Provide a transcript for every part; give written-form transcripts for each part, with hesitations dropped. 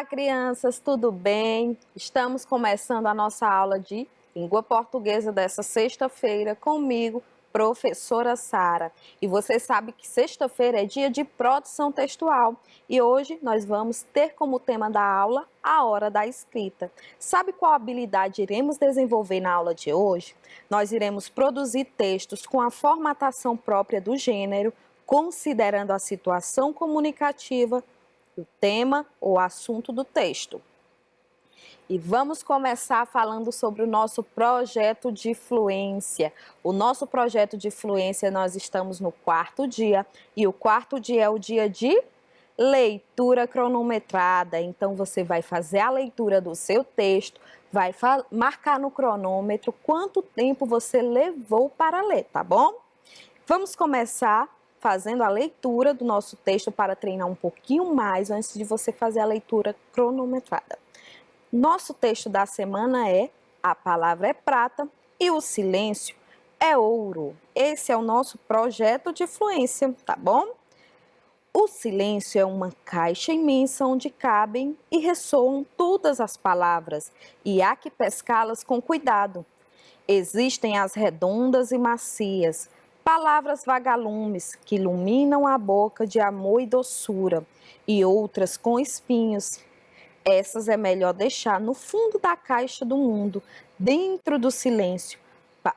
Olá, crianças, tudo bem? Estamos começando a nossa aula de língua portuguesa dessa sexta-feira comigo, professora Sara. E você sabe que sexta-feira é dia de produção textual e hoje nós vamos ter como tema da aula a hora da escrita. Sabe qual habilidade iremos desenvolver na aula de hoje? Nós iremos produzir textos com a formatação própria do gênero, considerando a situação comunicativa, o tema ou assunto do texto. E vamos começar falando sobre o nosso projeto de fluência. O nosso projeto de fluência, nós estamos no quarto dia e o quarto dia é o dia de leitura cronometrada. Então você vai fazer a leitura do seu texto, vai marcar no cronômetro quanto tempo você levou para ler, tá bom? Vamos começar fazendo a leitura do nosso texto para treinar um pouquinho mais antes de você fazer a leitura cronometrada. Nosso texto da semana é A Palavra é Prata e o Silêncio é Ouro. Esse é o nosso projeto de fluência, tá bom? O silêncio é uma caixa imensa onde cabem e ressoam todas as palavras e há que pescá-las com cuidado. Existem as redondas e macias, palavras vagalumes que iluminam a boca de amor e doçura, e outras com espinhos. Essas é melhor deixar no fundo da caixa do mundo, dentro do silêncio.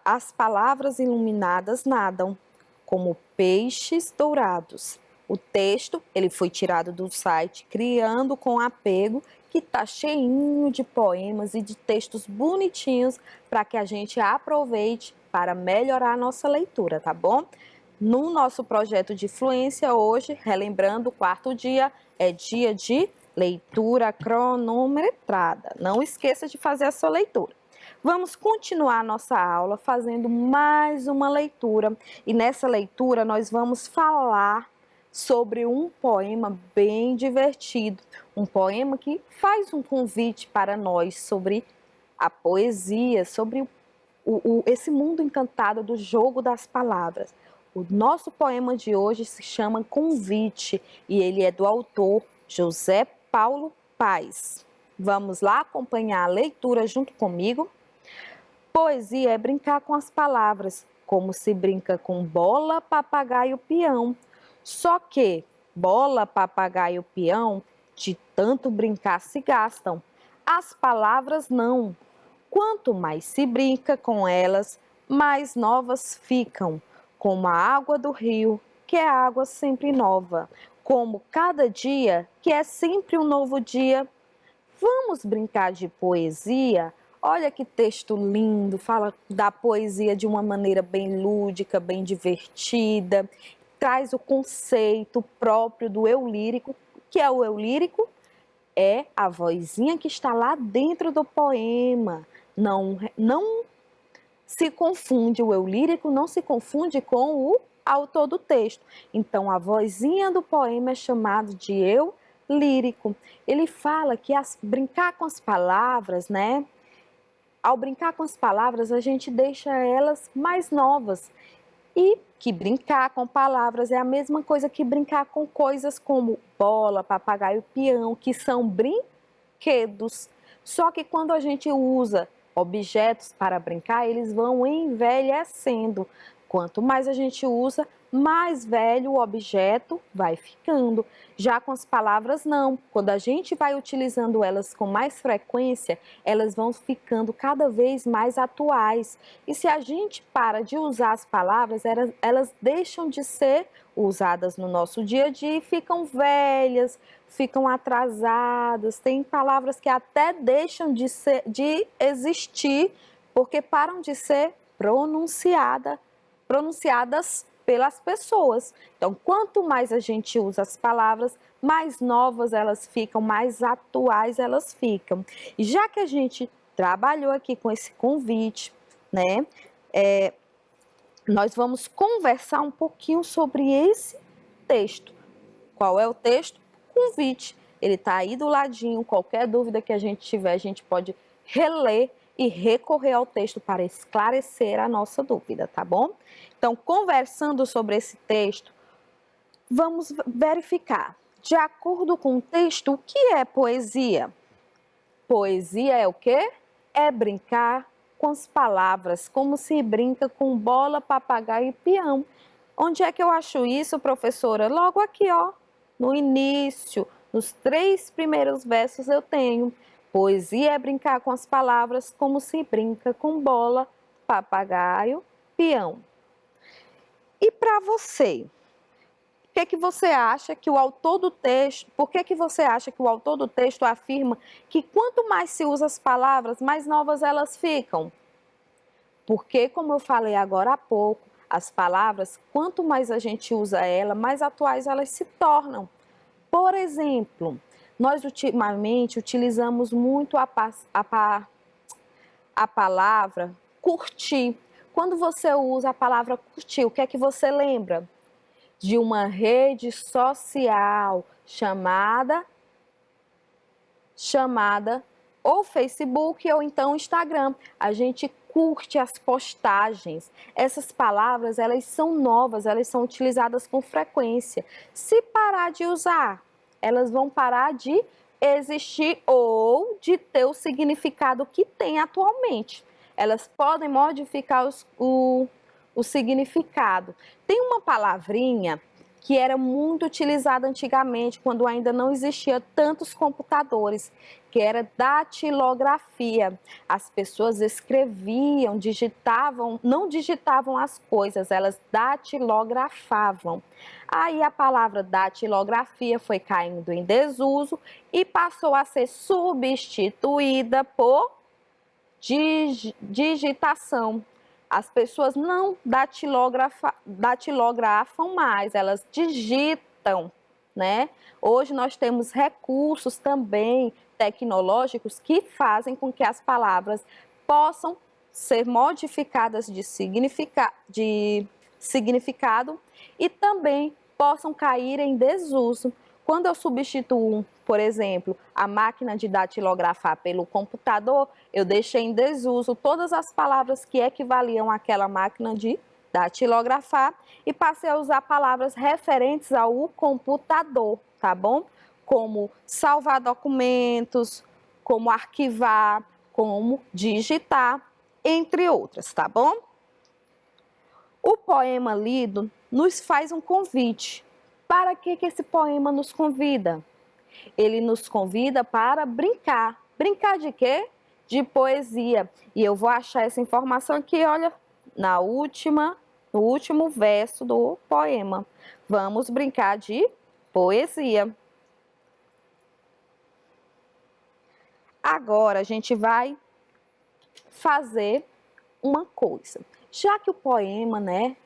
As palavras iluminadas nadam, como peixes dourados. O texto, ele foi tirado do site Criando com Apego, que está cheinho de poemas e de textos bonitinhos para que a gente aproveite para melhorar a nossa leitura, tá bom? No nosso projeto de fluência hoje, relembrando, o quarto dia é dia de leitura cronometrada. Não esqueça de fazer a sua leitura. Vamos continuar a nossa aula fazendo mais uma leitura e nessa leitura nós vamos falar sobre um poema bem divertido, um poema que faz um convite para nós sobre a poesia, sobre esse mundo encantado do jogo das palavras. O nosso poema de hoje se chama Convite e ele é do autor José Paulo Paes. Vamos lá acompanhar a leitura junto comigo? Poesia é brincar com as palavras, como se brinca com bola, papagaio, peão. Só que bola, papagaio, peão, de tanto brincar se gastam. As palavras não. Quanto mais se brinca com elas, mais novas ficam, como a água do rio, que é água sempre nova, como cada dia, que é sempre um novo dia. Vamos brincar de poesia? Olha que texto lindo, fala da poesia de uma maneira bem lúdica, bem divertida, traz o conceito próprio do eu lírico. O que é o eu lírico? É a vozinha que está lá dentro do poema. Não se confunde, o eu lírico não se confunde com o autor do texto. Então, a vozinha do poema é chamado de eu lírico. Ele fala que brincar com as palavras, né? Ao brincar com as palavras, a gente deixa elas mais novas. E que brincar com palavras é a mesma coisa que brincar com coisas como bola, papagaio, peão, que são brinquedos. Só que quando a gente usa objetos para brincar, eles vão envelhecendo. Quanto mais a gente usa, mais velho o objeto vai ficando. Já com as palavras, não. Quando a gente vai utilizando elas com mais frequência, elas vão ficando cada vez mais atuais. E se a gente para de usar as palavras, elas deixam de ser usadas no nosso dia a dia e ficam velhas, ficam atrasadas. Tem palavras que até deixam de existir porque param de ser pronunciadas pelas pessoas. Então, quanto mais a gente usa as palavras, mais novas elas ficam, mais atuais elas ficam. E já que a gente trabalhou aqui com esse convite, né, nós vamos conversar um pouquinho sobre esse texto. Qual é o texto? Convite. Ele está aí do ladinho. Qualquer dúvida que a gente tiver, a gente pode reler e recorrer ao texto para esclarecer a nossa dúvida, tá bom? Então, conversando sobre esse texto, vamos verificar. De acordo com o texto, o que é poesia? Poesia é o quê? É brincar com as palavras, como se brinca com bola, papagaio e peão. Onde é que eu acho isso, professora? Logo aqui, ó, no início, nos 3 primeiros versos eu tenho. Poesia é brincar com as palavras, como se brinca com bola, papagaio, peão. E para você? Que você acha que o autor do texto, por que você acha que o autor do texto afirma que quanto mais se usa as palavras, mais novas elas ficam? Porque, como eu falei agora há pouco, as palavras, quanto mais a gente usa ela, mais atuais elas se tornam. Por exemplo, nós ultimamente utilizamos muito a palavra curtir. Quando você usa a palavra curtir, o que é que você lembra? De uma rede social chamada ou Facebook ou então Instagram. A gente curte as postagens. Essas palavras, elas são novas, elas são utilizadas com frequência. Se parar de usar, elas vão parar de existir ou de ter o significado que tem atualmente. Elas podem modificar o significado. Tem uma palavrinha que era muito utilizada antigamente, quando ainda não existia tantos computadores, que era datilografia. As pessoas escreviam, digitavam, não digitavam as coisas, elas datilografavam. Aí a palavra datilografia foi caindo em desuso e passou a ser substituída por digitação. As pessoas não datilografam mais, elas digitam, né? Hoje nós temos recursos também tecnológicos que fazem com que as palavras possam ser modificadas de significado e também possam cair em desuso. Quando eu substituo, por exemplo, a máquina de datilografar pelo computador, eu deixei em desuso todas as palavras que equivaliam àquela máquina de datilografar e passei a usar palavras referentes ao computador, tá bom? Como salvar documentos, como arquivar, como digitar, entre outras, tá bom? O poema lido nos faz um convite. Para que esse poema nos convida? Ele nos convida para brincar. Brincar de quê? De poesia. E eu vou achar essa informação aqui, olha, no último verso do poema. Vamos brincar de poesia. Agora a gente vai fazer uma coisa. Já que o poema, né,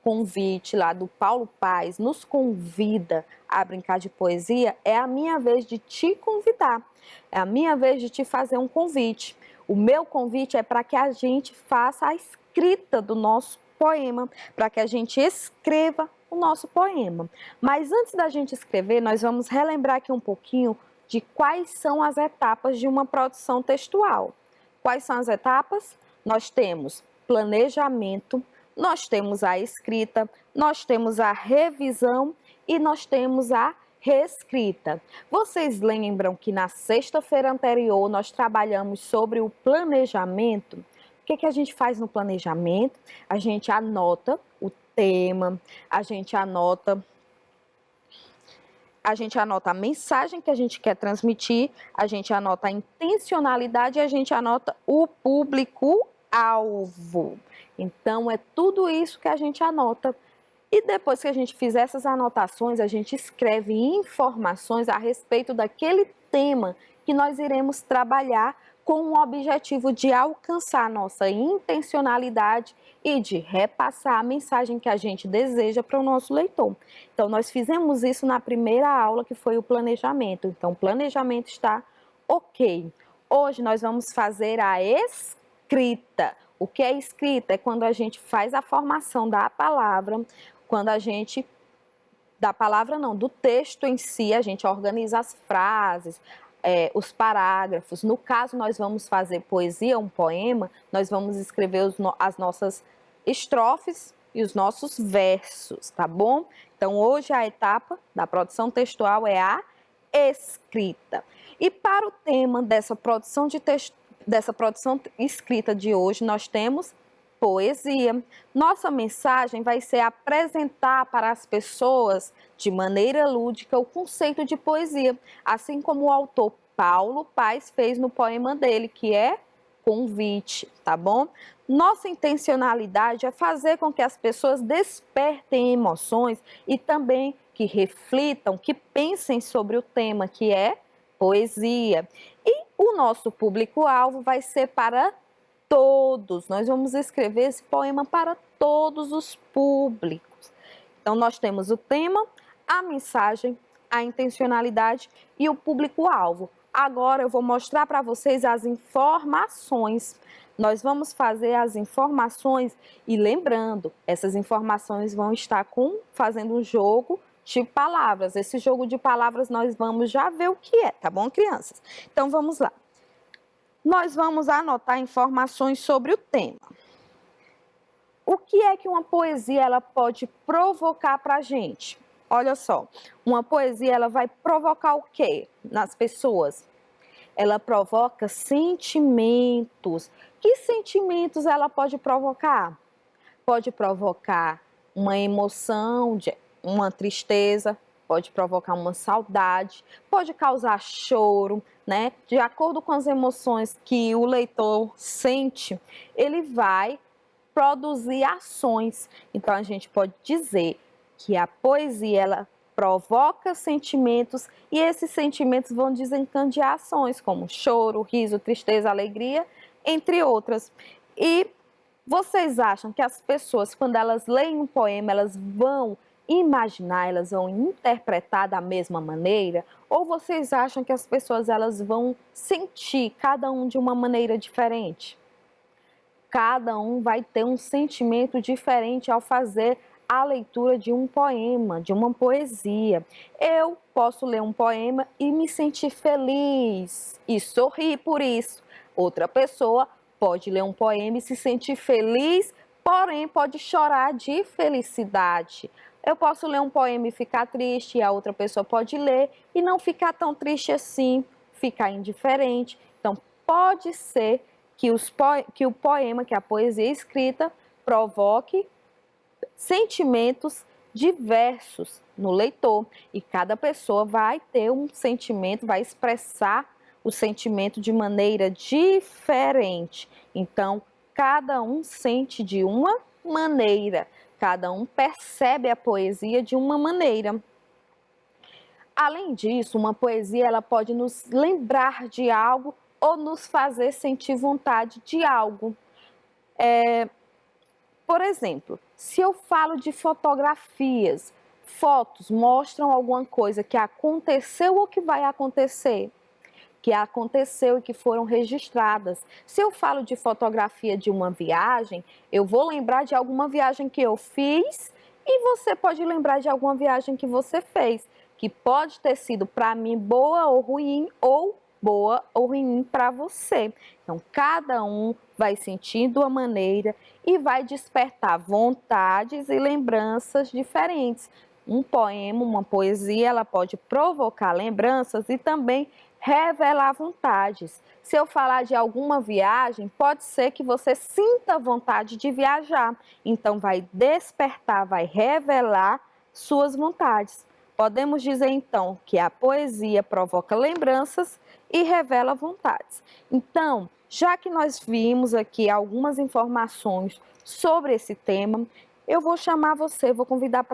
convite lá do Paulo Paes nos convida a brincar de poesia, é a minha vez de te convidar, é a minha vez de te fazer um convite. O meu convite é para que a gente faça a escrita do nosso poema, para que a gente escreva o nosso poema. Mas antes da gente escrever, nós vamos relembrar aqui um pouquinho de quais são as etapas de uma produção textual. Quais são as etapas? Nós temos planejamento, nós temos a escrita, nós temos a revisão e nós temos a reescrita. Vocês lembram que na sexta-feira anterior nós trabalhamos sobre o planejamento? O que a gente faz no planejamento? A gente anota o tema, a gente anota a mensagem que a gente quer transmitir, a gente anota a intencionalidade e a gente anota o público-alvo. Então, é tudo isso que a gente anota. E depois que a gente fizer essas anotações, a gente escreve informações a respeito daquele tema que nós iremos trabalhar com o objetivo de alcançar a nossa intencionalidade e de repassar a mensagem que a gente deseja para o nosso leitor. Então, nós fizemos isso na primeira aula, que foi o planejamento. Então, o planejamento está ok. Hoje nós vamos fazer a escrita. O que é escrita? É quando a gente faz a formação da palavra, quando a gente do texto em si, a gente organiza as frases, os parágrafos. No caso, nós vamos fazer poesia, um poema, nós vamos escrever as nossas estrofes, e os nossos versos, tá bom? Então, hoje a etapa da produção textual é a escrita. E para o tema dessa produção escrita de hoje, nós temos poesia. Nossa mensagem vai ser apresentar para as pessoas, de maneira lúdica, o conceito de poesia, assim como o autor Paulo Paes fez no poema dele, que é Convite, tá bom? Nossa intencionalidade é fazer com que as pessoas despertem emoções e também que reflitam, que pensem sobre o tema, que é poesia. E o nosso público-alvo vai ser para todos. Nós vamos escrever esse poema para todos os públicos. Então, nós temos o tema, a mensagem, a intencionalidade e o público-alvo. Agora eu vou mostrar para vocês as informações. Nós vamos fazer as informações e lembrando, essas informações vão estar fazendo um jogo de palavras. Esse jogo de palavras nós vamos já ver o que é, tá bom, crianças? Então vamos lá. Nós vamos anotar informações sobre o tema. O que é que uma poesia ela pode provocar para a gente? Olha só, uma poesia ela vai provocar o quê nas pessoas? Ela provoca sentimentos. Que sentimentos ela pode provocar? Pode provocar uma emoção, uma tristeza, pode provocar uma saudade, pode causar choro, né? De acordo com as emoções que o leitor sente, ele vai produzir ações. Então a gente pode dizer que a poesia ela provoca sentimentos e esses sentimentos vão desencadear ações como choro, riso, tristeza, alegria, entre outras. E vocês acham que as pessoas, quando elas leem um poema, elas vão imaginar, elas vão interpretar da mesma maneira? Ou vocês acham que as pessoas elas vão sentir cada um de uma maneira diferente? Cada um vai ter um sentimento diferente ao fazer a leitura de um poema, de uma poesia. Eu posso ler um poema e me sentir feliz e sorrir por isso. Outra pessoa pode ler um poema e se sentir feliz, porém pode chorar de felicidade. Eu posso ler um poema e ficar triste, e a outra pessoa pode ler e não ficar tão triste assim, ficar indiferente. Então, pode ser que o poema, que a poesia escrita, provoque sentimentos diversos no leitor. E cada pessoa vai ter um sentimento, vai expressar o sentimento de maneira diferente. Então, cada um sente de uma maneira, cada um percebe a poesia de uma maneira. Além disso, uma poesia ela pode nos lembrar de algo ou nos fazer sentir vontade de algo. Por exemplo, se eu falo de fotografias, fotos mostram alguma coisa que aconteceu ou que vai acontecer, que aconteceu e que foram registradas. Se eu falo de fotografia de uma viagem, eu vou lembrar de alguma viagem que eu fiz e você pode lembrar de alguma viagem que você fez, que pode ter sido para mim boa ou ruim para você. Então, cada um vai sentindo a maneira e vai despertar vontades e lembranças diferentes. Um poema, uma poesia, ela pode provocar lembranças e também revelar vontades. Se eu falar de alguma viagem, pode ser que você sinta vontade de viajar. Então, vai despertar, vai revelar suas vontades. Podemos dizer, então, que a poesia provoca lembranças e revela vontades. Então, já que nós vimos aqui algumas informações sobre esse tema, eu vou chamar vou convidar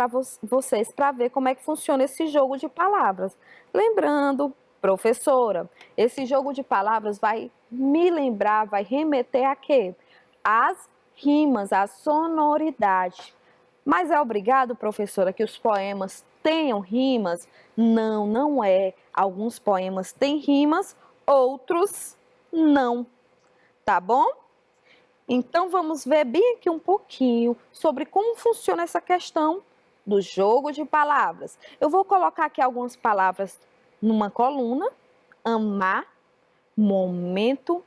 vocês para ver como é que funciona esse jogo de palavras. Lembrando, professora, esse jogo de palavras vai me lembrar, vai remeter a quê? As rimas, a sonoridade. Mas é obrigado, professora, que os poemas tenham rimas? Não, não é. Alguns poemas têm rimas, outros não. Tá bom? Então vamos ver bem aqui um pouquinho sobre como funciona essa questão do jogo de palavras. Eu vou colocar aqui algumas palavras numa coluna: amar, momento,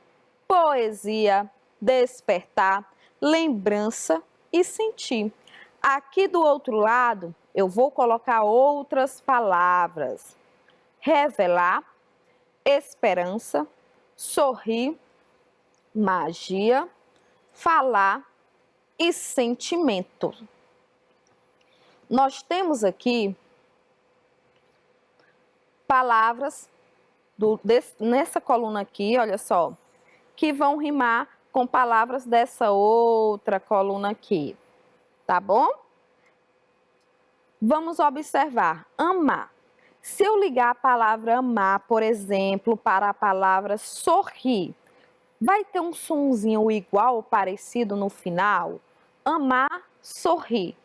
poesia, despertar, lembrança e sentir. Aqui do outro lado, eu vou colocar outras palavras. Revelar, esperança, sorrir, magia, falar e sentimento. Nós temos aqui palavras nessa coluna aqui, olha só, que vão rimar com palavras dessa outra coluna aqui, tá bom? Vamos observar. Amar. Se eu ligar a palavra amar, por exemplo, para a palavra sorrir, vai ter um sonzinho igual ou parecido no final? Amar, sorrir.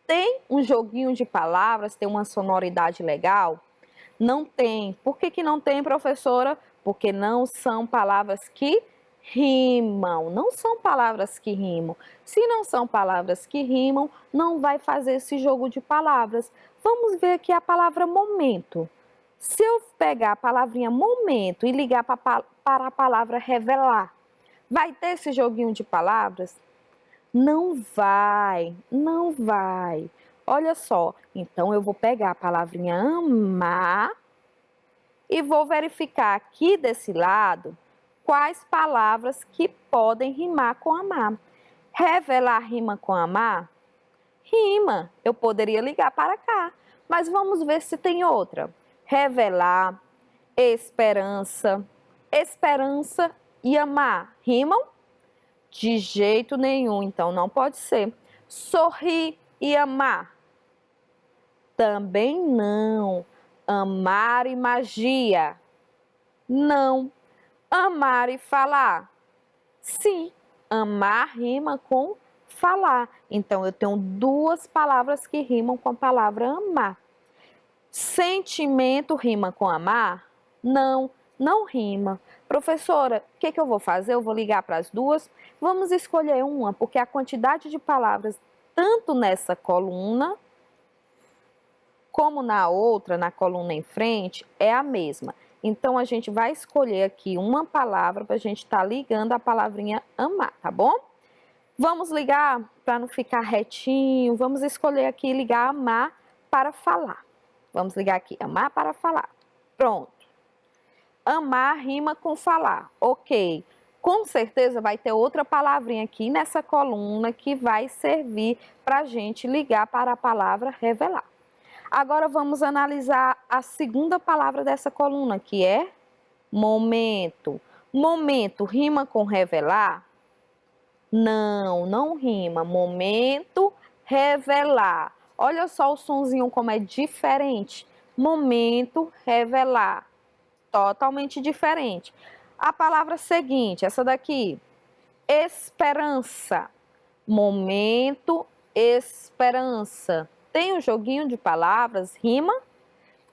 Tem um joguinho de palavras, tem uma sonoridade legal? Não tem. Por que não tem, professora? Porque não são palavras que rimam. Não são palavras que rimam. Se não são palavras que rimam, não vai fazer esse jogo de palavras. Vamos ver aqui a palavra momento. Se eu pegar a palavrinha momento e ligar para a palavra revelar, vai ter esse joguinho de palavras? Não vai, não vai. Olha só, então eu vou pegar a palavrinha amar e vou verificar aqui desse lado quais palavras que podem rimar com amar. Revelar rima com amar? Rima. Eu poderia ligar para cá, mas vamos ver se tem outra. Revelar, esperança, esperança e amar rimam? De jeito nenhum, então não pode ser. Sorrir e amar? Também não. Amar e magia? Não. Amar e falar? Sim, amar rima com falar. Então eu tenho duas palavras que rimam com a palavra amar. Sentimento rima com amar? Não, não rima. Professora, o que eu vou fazer? Eu vou ligar para as duas? Vamos escolher uma, porque a quantidade de palavras, tanto nessa coluna, como na outra, na coluna em frente, é a mesma. Então, a gente vai escolher aqui uma palavra para a gente estar ligando a palavrinha amar, tá bom? Vamos ligar para não ficar retinho. Vamos escolher aqui ligar amar para falar. Vamos ligar aqui, amar para falar. Pronto. Amar rima com falar. Ok. Com certeza vai ter outra palavrinha aqui nessa coluna que vai servir para a gente ligar para a palavra revelar. Agora vamos analisar a segunda palavra dessa coluna, que é momento. Momento rima com revelar? Não, não rima. Momento, revelar. Olha só o sonzinho como é diferente. Momento, revelar. Totalmente diferente. A palavra seguinte, essa daqui, esperança. Momento, esperança. Tem um joguinho de palavras, rima?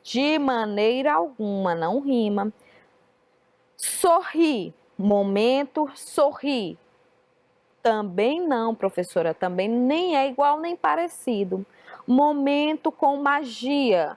De maneira alguma, não rima. Sorrir, momento, sorrir. Também não, professora, também nem é igual nem parecido. Momento com magia,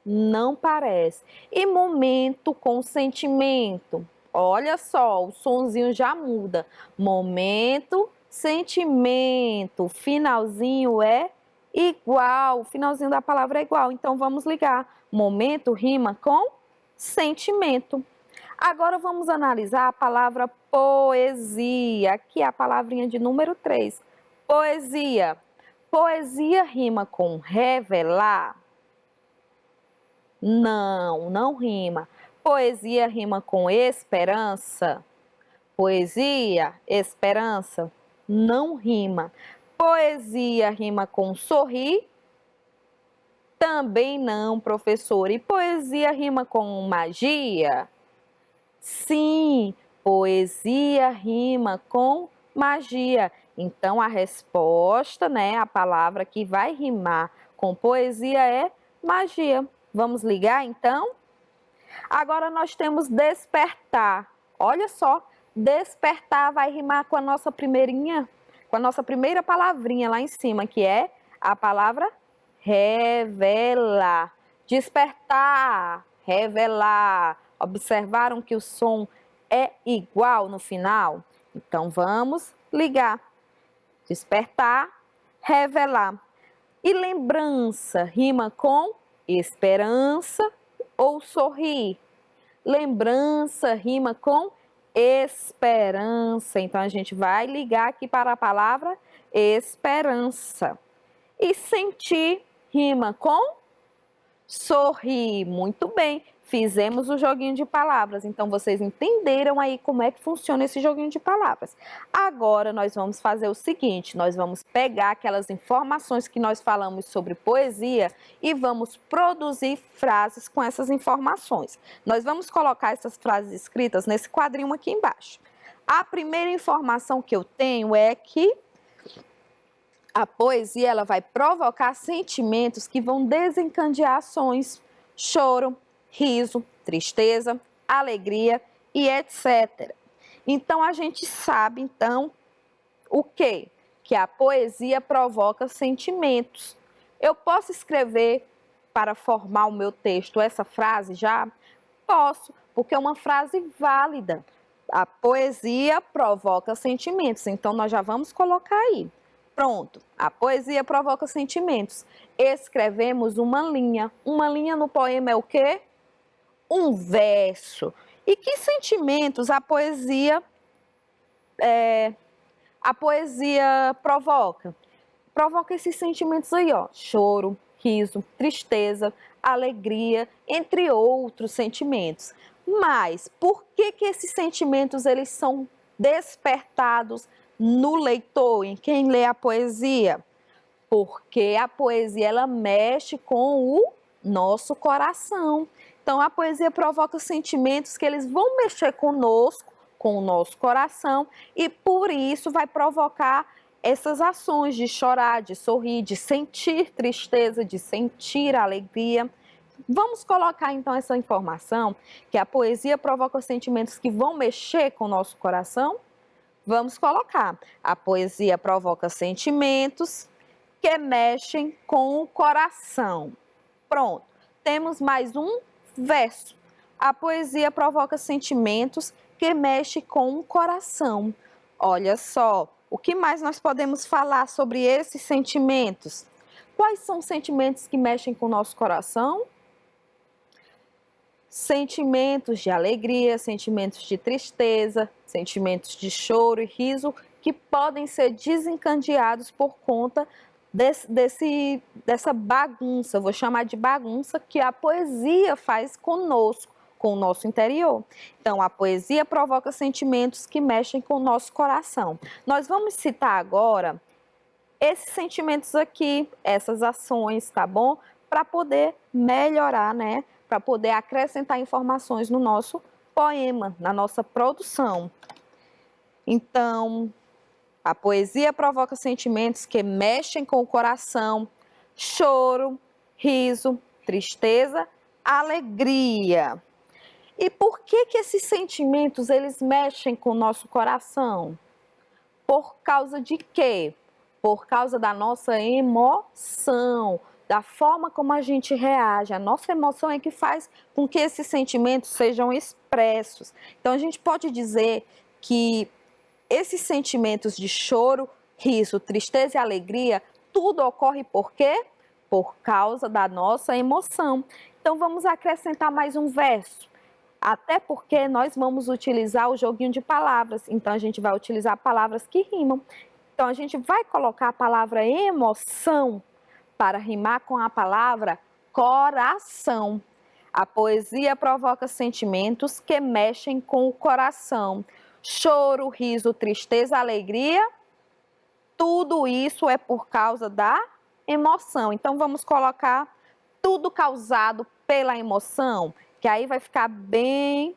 não parece. E momento com sentimento, olha só, o sonzinho já muda. Momento, sentimento, finalzinho é igual, o finalzinho da palavra é igual, então vamos ligar. Momento rima com sentimento. Agora vamos analisar a palavra poesia, aqui é a palavrinha de número 3. Poesia. Poesia rima com revelar? Não, não rima. Poesia rima com esperança? Poesia, esperança, não rima. Poesia rima com sorrir? Também não, professor. E poesia rima com magia? Sim, poesia rima com magia. Então, a resposta, né, a palavra que vai rimar com poesia é magia. Vamos ligar, então? Agora nós temos despertar. Olha só, despertar vai rimar com a nossa primeirinha, com a nossa primeira palavrinha lá em cima, que é a palavra revelar. Despertar, revelar. Observaram que o som é igual no final? Então vamos ligar. Despertar, revelar. E lembrança rima com esperança ou sorrir? Lembrança rima com esperança. Então, a gente vai ligar aqui para a palavra esperança. E sentir rima com sorrir. Muito bem, fizemos o joguinho de palavras. Então, vocês entenderam aí como é que funciona esse joguinho de palavras. Agora, nós vamos fazer o seguinte, nós vamos pegar aquelas informações que nós falamos sobre poesia e vamos produzir frases com essas informações. Nós vamos colocar essas frases escritas nesse quadrinho aqui embaixo. A primeira informação que eu tenho é que a poesia ela vai provocar sentimentos que vão desencadear ações, choro, riso, tristeza, alegria e etc. Então a gente sabe então o quê? Que a poesia provoca sentimentos. Eu posso escrever para formar o meu texto essa frase já? Posso, porque é uma frase válida. A poesia provoca sentimentos, então nós já vamos colocar aí. Pronto, a poesia provoca sentimentos. Escrevemos uma linha. Uma linha no poema é o quê? Um verso. E que sentimentos a poesia provoca? Provoca esses sentimentos aí, ó. Choro, riso, tristeza, alegria, entre outros sentimentos. Mas por que esses sentimentos eles são despertados no leitor, em quem lê a poesia? Porque a poesia ela mexe com o nosso coração. Então a poesia provoca sentimentos que eles vão mexer conosco, com o nosso coração, e por isso vai provocar essas ações de chorar, de sorrir, de sentir tristeza, de sentir alegria. Vamos colocar então essa informação, que a poesia provoca sentimentos que vão mexer com o nosso coração? Vamos colocar. A poesia provoca sentimentos que mexem com o coração. Pronto. Temos mais um verso. A poesia provoca sentimentos que mexem com o coração. Olha só, o que mais nós podemos falar sobre esses sentimentos? Quais são os sentimentos que mexem com o nosso coração? Sentimentos de alegria, sentimentos de tristeza, sentimentos de choro e riso que podem ser desencadeados por conta dessa bagunça, vou chamar de bagunça, que a poesia faz conosco, com o nosso interior. Então, a poesia provoca sentimentos que mexem com o nosso coração. Nós vamos citar agora esses sentimentos aqui, essas ações, tá bom? Para poder melhorar, né? Para poder acrescentar informações no nosso poema, na nossa produção. Então, a poesia provoca sentimentos que mexem com o coração, choro, riso, tristeza, alegria. E por que esses sentimentos eles mexem com o nosso coração? Por causa de quê? Por causa da nossa emoção, da forma como a gente reage. A nossa emoção é que faz com que esses sentimentos sejam expressos. Então, a gente pode dizer que esses sentimentos de choro, riso, tristeza e alegria, tudo ocorre por quê? Por causa da nossa emoção. Então, vamos acrescentar mais um verso. Até porque nós vamos utilizar o joguinho de palavras. Então, a gente vai utilizar palavras que rimam. Então, a gente vai colocar a palavra emoção para rimar com a palavra coração. A poesia provoca sentimentos que mexem com o coração. Choro, riso, tristeza, alegria, tudo isso é por causa da emoção. Então, vamos colocar tudo causado pela emoção, que aí vai ficar bem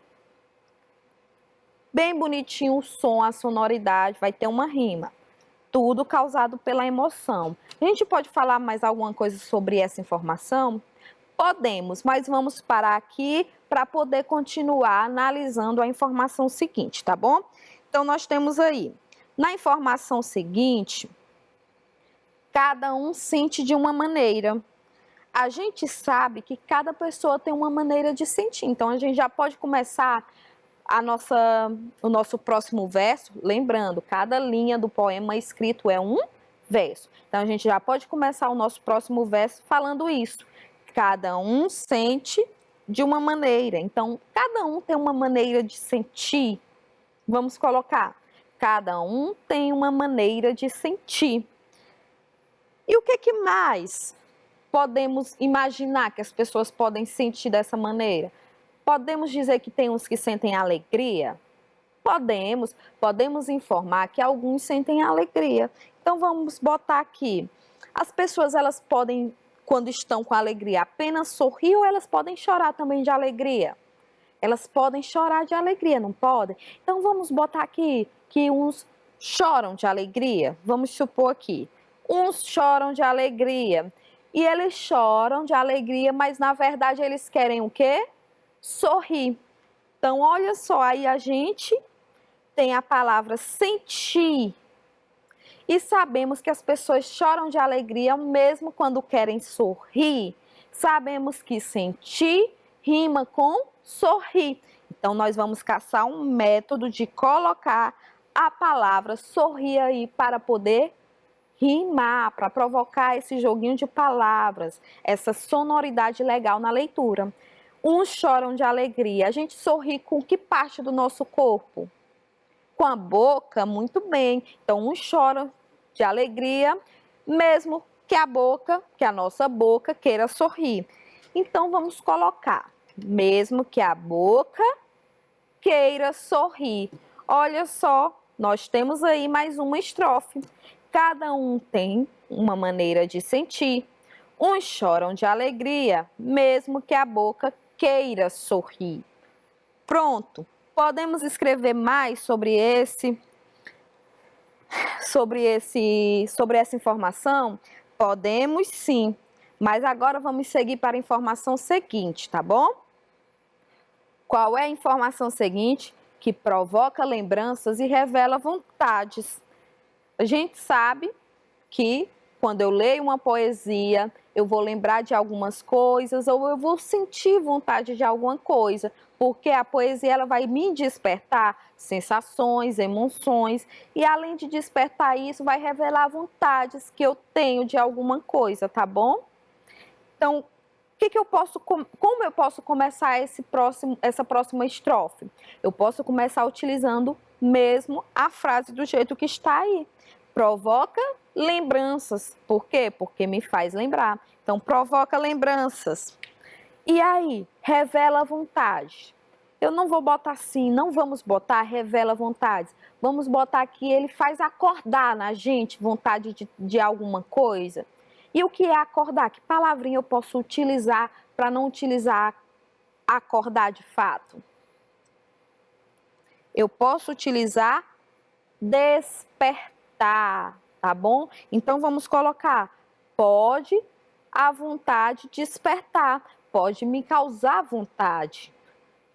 bonitinho o som, a sonoridade, vai ter uma rima. Tudo causado pela emoção. A gente pode falar mais alguma coisa sobre essa informação? Podemos, mas vamos parar aqui para poder continuar analisando a informação seguinte, tá bom? Então, nós temos aí, na informação seguinte, cada um sente de uma maneira. A gente sabe que cada pessoa tem uma maneira de sentir, então a gente já pode começar o nosso próximo verso, lembrando, cada linha do poema escrito é um verso. Então, a gente já pode começar o nosso próximo verso falando isso. Cada um sente de uma maneira. Então, cada um tem uma maneira de sentir. Vamos colocar. Cada um tem uma maneira de sentir. E o que mais podemos imaginar que as pessoas podem sentir dessa maneira? Podemos dizer que tem uns que sentem alegria? Podemos informar que alguns sentem alegria. Então vamos botar aqui. As pessoas elas podem, quando estão com alegria, apenas sorrir ou elas podem chorar também de alegria? Elas podem chorar de alegria, não podem? Então vamos botar aqui que uns choram de alegria. Vamos supor aqui. Uns choram de alegria. E eles choram de alegria, mas na verdade eles querem o quê? Sorrir. Então olha só, aí a gente tem a palavra sentir. E sabemos que as pessoas choram de alegria mesmo quando querem sorrir. Sabemos que sentir rima com sorrir. Então, nós vamos caçar um método de colocar a palavra sorrir aí para poder rimar, para provocar esse joguinho de palavras, essa sonoridade legal na leitura. Uns choram de alegria. A gente sorri com que parte do nosso corpo? Com a boca, muito bem. Então, uns choram de alegria, mesmo que a nossa boca queira sorrir. Então, vamos colocar, mesmo que a boca queira sorrir. Olha só, nós temos aí mais uma estrofe. Cada um tem uma maneira de sentir. Uns choram de alegria, mesmo que a boca queira sorrir. Pronto. Podemos escrever mais sobre essa informação? Podemos sim, mas agora vamos seguir para a informação seguinte, tá bom? Qual é a informação seguinte? Que provoca lembranças e revela vontades. A gente sabe que quando eu leio uma poesia, eu vou lembrar de algumas coisas ou eu vou sentir vontade de alguma coisa, porque a poesia ela vai me despertar sensações, emoções e além de despertar isso, vai revelar vontades que eu tenho de alguma coisa, tá bom? Então, como eu posso começar essa próxima estrofe? Eu posso começar utilizando mesmo a frase do jeito que está aí. Provoca lembranças. Por quê? Porque me faz lembrar. Então, provoca lembranças. E aí, revela vontade. Eu não vou botar assim, não vamos botar revela vontades. Vamos botar que ele faz acordar na gente vontade de alguma coisa. E o que é acordar? Que palavrinha eu posso utilizar para não utilizar acordar de fato? Eu posso utilizar despertar, tá bom? Então vamos colocar pode a vontade despertar, pode me causar vontade.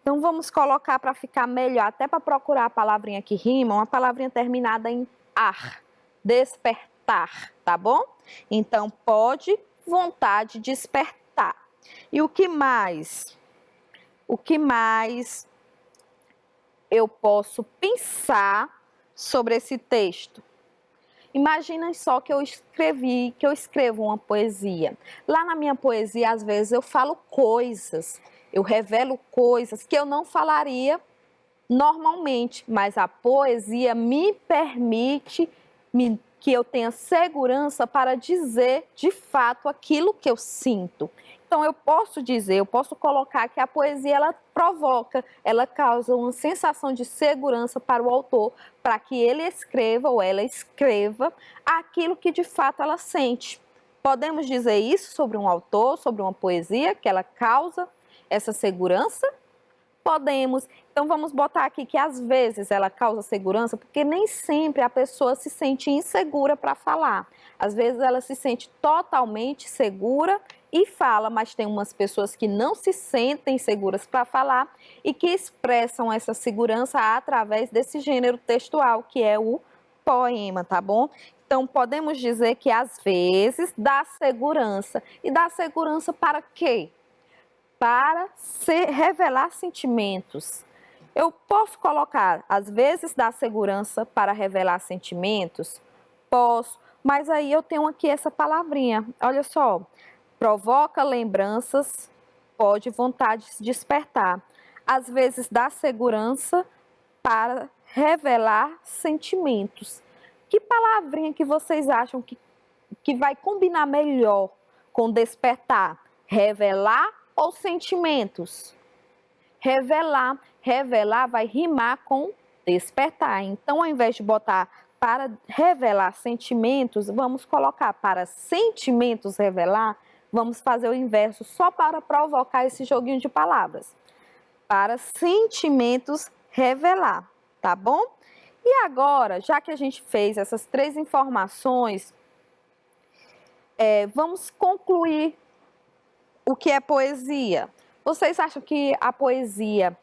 Então vamos colocar para ficar melhor, até para procurar a palavrinha que rima, uma palavrinha terminada em ar, despertar, tá bom? Então pode vontade despertar. E o que mais? O que mais eu posso pensar sobre esse texto? Imagina só que eu escrevo uma poesia. Lá na minha poesia, às vezes, eu falo coisas, eu revelo coisas que eu não falaria normalmente, mas a poesia me permite que eu tenha segurança para dizer de fato aquilo que eu sinto. Então eu posso colocar que a poesia ela provoca, ela causa uma sensação de segurança para o autor, para que ele escreva ou ela escreva aquilo que de fato ela sente. Podemos dizer isso sobre um autor, sobre uma poesia, que ela causa essa segurança? Podemos. Então vamos botar aqui que às vezes ela causa segurança, porque nem sempre a pessoa se sente insegura para falar. Às vezes ela se sente totalmente segura e fala, mas tem umas pessoas que não se sentem seguras para falar e que expressam essa segurança através desse gênero textual, que é o poema, tá bom? Então podemos dizer que às vezes dá segurança. E dá segurança para quê? Para revelar sentimentos. Eu posso colocar, às vezes, dá segurança para revelar sentimentos? Posso, Mas aí eu tenho aqui essa palavrinha, olha só. Provoca lembranças, pode vontade se despertar. Às vezes dá segurança para revelar sentimentos. Que palavrinha que vocês acham que vai combinar melhor com despertar? Revelar ou sentimentos? Revelar. Revelar vai rimar com despertar. Então, ao invés de botar para revelar sentimentos, vamos colocar para sentimentos revelar, vamos fazer o inverso só para provocar esse joguinho de palavras. Para sentimentos revelar, tá bom? E agora, já que a gente fez essas 3 informações, vamos concluir o que é poesia. Vocês acham que a poesia,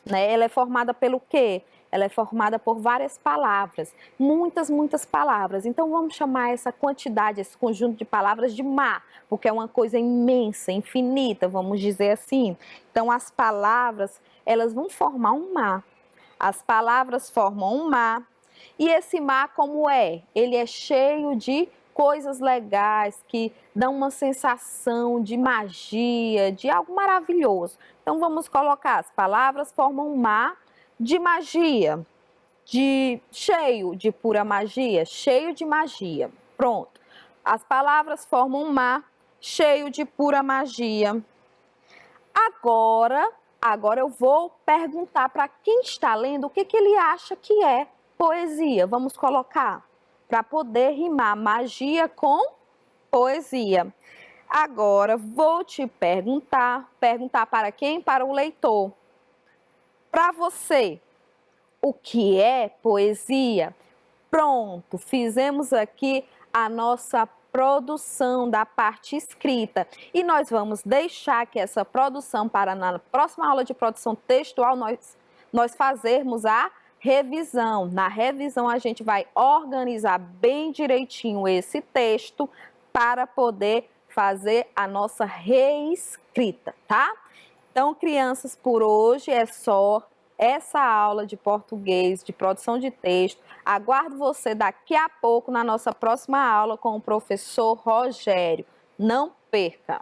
né, ela é formada pelo quê? Ela é formada por várias palavras, muitas palavras. Então vamos chamar essa quantidade, esse conjunto de palavras de mar, porque é uma coisa imensa, infinita, vamos dizer assim. Então as palavras, elas vão formar um mar. As palavras formam um mar. E esse mar como é? Ele é cheio de coisas legais que dão uma sensação de magia, de algo maravilhoso. Então vamos colocar, as palavras formam um mar de magia, cheio de pura magia, cheio de magia. Pronto. As palavras formam um mar cheio de pura magia. Agora eu vou perguntar para quem está lendo o que ele acha que é poesia. Vamos colocar para poder rimar magia com poesia. Agora vou te perguntar para quem? Para o leitor. Para você, o que é poesia? Pronto, fizemos aqui a nossa produção da parte escrita. E nós vamos deixar que essa produção para na próxima aula de produção textual nós fazermos a revisão. Na revisão a gente vai organizar bem direitinho esse texto para poder fazer a nossa reescrita, tá? Então, crianças, por hoje é só essa aula de português, de produção de texto. Aguardo você daqui a pouco na nossa próxima aula com o professor Rogério. Não perca!